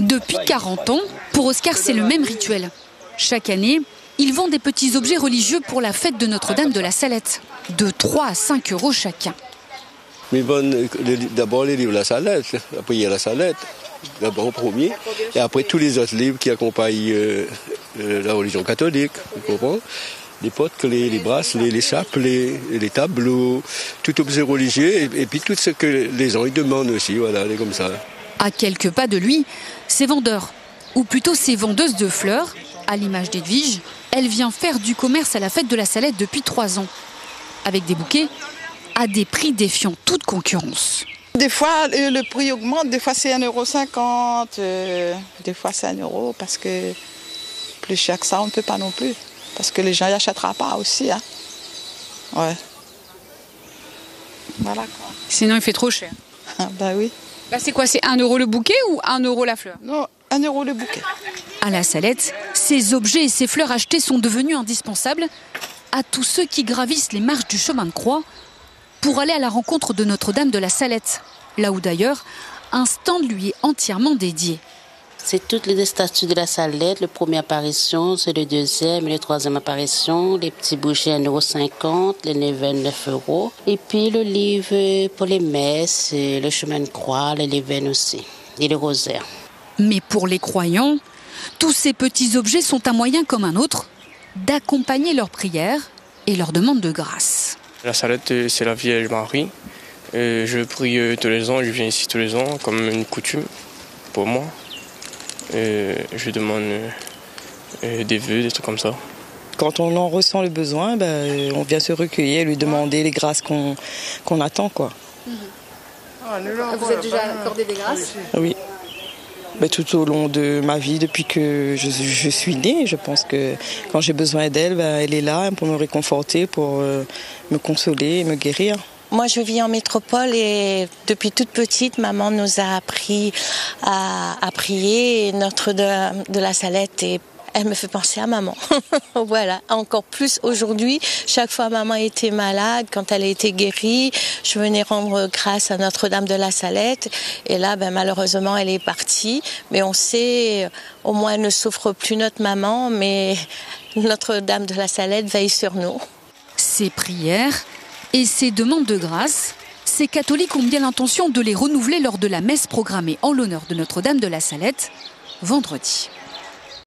Depuis 40 ans, pour Oscar, c'est le même rituel. Chaque année, il vend des petits objets religieux pour la fête de Notre-Dame de la Salette, de 3 à 5 euros chacun. Mais bon, d'abord les livres de la Salette, après il y a la Salette, d'abord en premier, et après tous les autres livres qui accompagnent la religion catholique, vous comprenez ? Les potes, les bracelets, les chapelets, les tableaux, tout objet religieux, et puis tout ce que les gens ils demandent aussi, voilà, les comme ça. À quelques pas de lui, ces vendeurs, ou plutôt ces vendeuses de fleurs, à l'image d'Edwige, elle vient faire du commerce à la fête de la Salette depuis 3 ans. Avec des bouquets à des prix défiant toute concurrence. Des fois, le prix augmente, des fois c'est 1,50 €, des fois c'est 1 €, parce que plus cher que ça, on ne peut pas non plus. Parce que les gens n'y achèteront pas aussi. Hein. Ouais. Voilà quoi. Sinon, il fait trop cher. Ben oui. Bah c'est quoi, c'est 1 € le bouquet ou 1 € la fleur? Non, 1 € le bouquet. À la Salette, ces objets et ces fleurs achetées sont devenus indispensables à tous ceux qui gravissent les marches du chemin de croix pour aller à la rencontre de Notre-Dame de la Salette, là où d'ailleurs un stand lui est entièrement dédié. C'est toutes les statues de la Salette, la première apparition, c'est le deuxième et la troisième apparition, les petits bougies 1,50 €, les neuvaines 9 €, et puis le livre pour les messes, le chemin de croix, les neuvaines aussi, et les rosaires. Mais pour les croyants, tous ces petits objets sont un moyen comme un autre d'accompagner leurs prières et leurs demandes de grâce. La Salette, c'est la Vierge Marie. Je prie tous les ans, je viens ici tous les ans, comme une coutume pour moi. Je demande des vœux, des trucs comme ça. Quand on en ressent le besoin, on vient se recueillir, lui demander les grâces qu'on attend, quoi. Vous êtes déjà accordé des grâces? Oui. Tout au long de ma vie, depuis que je suis née, je pense que quand j'ai besoin d'elle, elle est là pour me réconforter, pour me consoler et me guérir. Moi, je vis en métropole et depuis toute petite, maman nous a appris à prier Notre-Dame de la Salette et elle me fait penser à maman. Voilà, encore plus aujourd'hui. Chaque fois maman était malade, quand elle a été guérie, je venais rendre grâce à Notre-Dame de la Salette. Et là, malheureusement, elle est partie. Mais on sait, au moins, elle ne souffre plus notre maman, mais Notre-Dame de la Salette veille sur nous. Ces prières et ces demandes de grâce, ces catholiques ont bien l'intention de les renouveler lors de la messe programmée en l'honneur de Notre-Dame de la Salette vendredi.